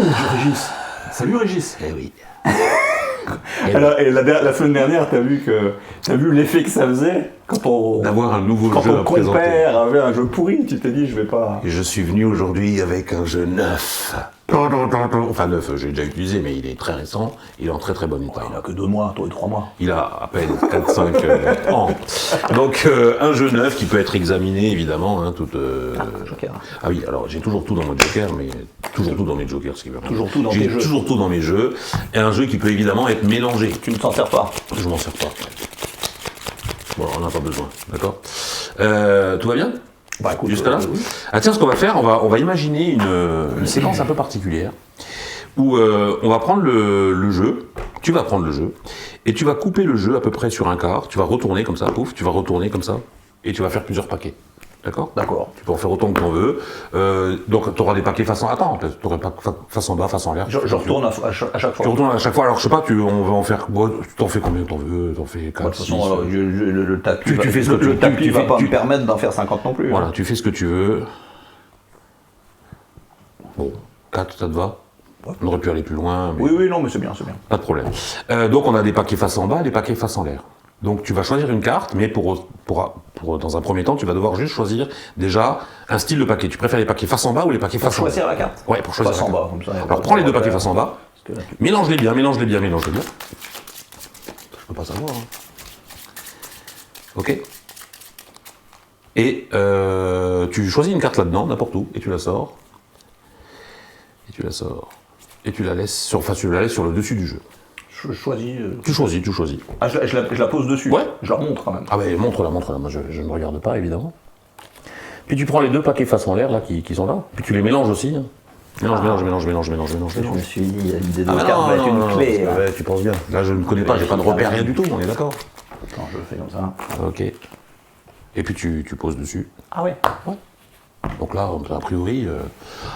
Régis. Salut Régis. Eh oui. Alors, et la semaine dernière, t'as vu l'effet que ça faisait quand on D'avoir un nouveau quand jeu ton à présenter. compère avait un jeu pourri, tu t'es dit je vais pas. Et je suis venu aujourd'hui avec un jeu neuf. Enfin neuf, j'ai déjà utilisé, mais il est très récent. Il est en très très bon état. Il a que 2 mois, toi et 3 mois. Il a à peine 4-5 ans. Donc un jeu neuf qui peut être examiné évidemment. Hein, Joker. Ah oui, alors j'ai toujours tout dans mon Joker, mais toujours tout dans mes Jokers, ce qui veut dire. Toujours tout dans tes J'ai jeux. toujours tout dans mes jeux. Et un jeu qui peut évidemment être mélangé. Tu ne t'en sers pas. Je m'en sers pas. Bon, on n'a pas besoin, d'accord. Tout va bien? Bah écoute, Jusque là. oui. Ah tiens, ce qu'on va faire, on va imaginer une séquence un peu particulière où on va prendre le jeu, tu vas prendre le jeu, et tu vas couper le jeu à peu près sur un quart, tu vas retourner comme ça, pouf, tu vas retourner comme ça, et tu vas faire plusieurs paquets. D'accord? D'accord. Tu peux en faire autant que tu en veux. Donc tu auras des paquets face en... Attends, tu auras pas face en bas, face en l'air. Je retourne à chaque fois. Tu retournes à chaque fois, alors je sais pas, on va en faire... Bon, t'en fais combien t'en veux? T'en fais 4, De toute 6... façon, le tapis, Tu fais ce que le tu- tapis tu va fais- pas tu- me permettre d'en faire 50 non plus. Voilà, tu fais ce que tu veux. Bon, 4, ça te va? Ouais. On aurait pu aller plus loin, mais Oui, non, mais c'est bien, c'est bien. pas de problème. Donc on a des paquets face en bas, des paquets face en l'air. Donc tu vas choisir une carte, mais pour dans un premier temps, tu vas devoir juste choisir déjà un style de paquet. Tu préfères les paquets face en bas ou les paquets face en l'air? Choisir la carte. Ouais, pour choisir Face la en carte. bas, comme ça. Alors prends les deux paquets face en bas, Parce que là, mélange-les bien. Je peux pas savoir. Hein. Ok. Et tu choisis une carte là-dedans, n'importe où, et tu la sors. Et tu la sors. Et tu la laisses sur le dessus du jeu. je choisis. Tu choisis. Ah, je la pose dessus. Ouais. Je la montre quand même. Ah ben montre-la. Moi je ne regarde pas évidemment. Puis tu prends les deux paquets face en l'air là qui sont là. Puis tu les mélanges aussi. Hein. Mélange. Je me suis dit, il y a l'idée de Ah la bah carte non, va être non, une non, clé. non, ouais, tu penses bien. Là je ne connais pas, j'ai pas de repère, rien du tout, on est d'accord. Attends, je le fais comme ça. Ok. Et puis tu poses dessus. Ah ouais. Donc là, a priori...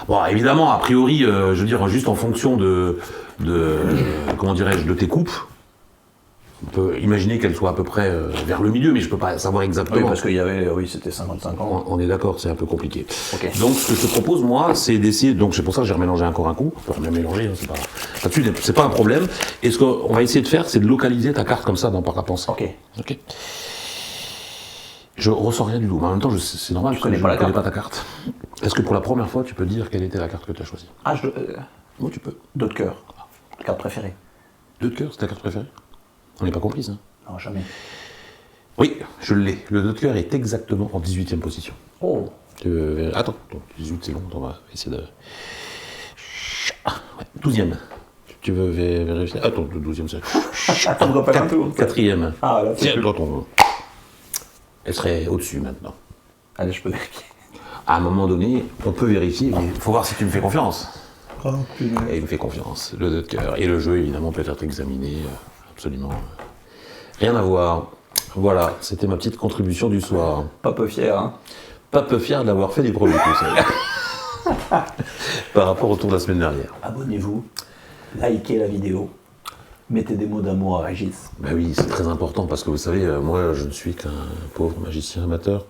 Bon, évidemment, a priori, je veux dire, juste en fonction comment dirais-je, de tes coupes, on peut imaginer qu'elles soient à peu près vers le milieu, mais je peux pas savoir Oui, exactement. parce qu'il y avait, c'était 55 ans. On est d'accord, c'est un peu compliqué. Ok. Donc, ce que je te propose, moi, c'est d'essayer... Donc, c'est pour ça que j'ai remélangé encore un coup. On peut remélanger, hein, c'est pas... Là-dessus, c'est pas un problème. Et ce qu'on va essayer de faire, c'est de localiser ta carte comme ça dans par la pensée. Ok. Je ressens rien du tout, mais en même temps, c'est normal, Tu parce que connais je pas ne la connais pas ta carte. Est-ce que pour la première fois, tu peux dire quelle était la carte que tu as choisie? Ah, Oui, tu peux. deux de cœur. Carte préférée. Deux de cœur, c'est ta carte préférée? On n'est pas comprise, hein? Non, jamais. Oui, je l'ai. Le deux de cœur est exactement en 18e position. Oh. Attends, 18 c'est long, on va essayer de... Ouais, 12e. Tu veux vérifier? Attends, le 12e c'est... Attends, on pas un tour. 4e. Ah, là, c'est Tiens, plus. elle serait au-dessus maintenant. Allez, je peux vérifier. À un moment donné, on peut vérifier, mais il faut voir si tu me fais confiance. Oh, putain. Et il me fait confiance, le deux de cœur. Et le jeu, évidemment, peut être examiné, absolument. Rien à voir. Voilà, c'était ma petite contribution du soir. Pas peu fier, hein. Pas peu fier d'avoir fait des premiers coups, ça. Par rapport au tour de la semaine dernière. Abonnez-vous, likez la vidéo, mettez des mots d'amour à Régis. Ben oui, c'est très important, parce que vous savez, moi, je ne suis qu'un pauvre magicien amateur.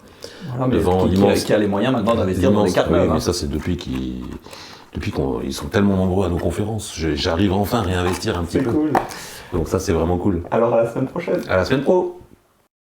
Voilà, mais Devant qui l'immense- a les moyens maintenant d'investir dans des cartes oui, neuves. mais hein. ça, c'est depuis qu'ils sont tellement nombreux à nos conférences. J'arrive enfin à réinvestir un petit C'est peu. cool. Donc ça, c'est vraiment cool. Alors à la semaine prochaine. À la semaine pro.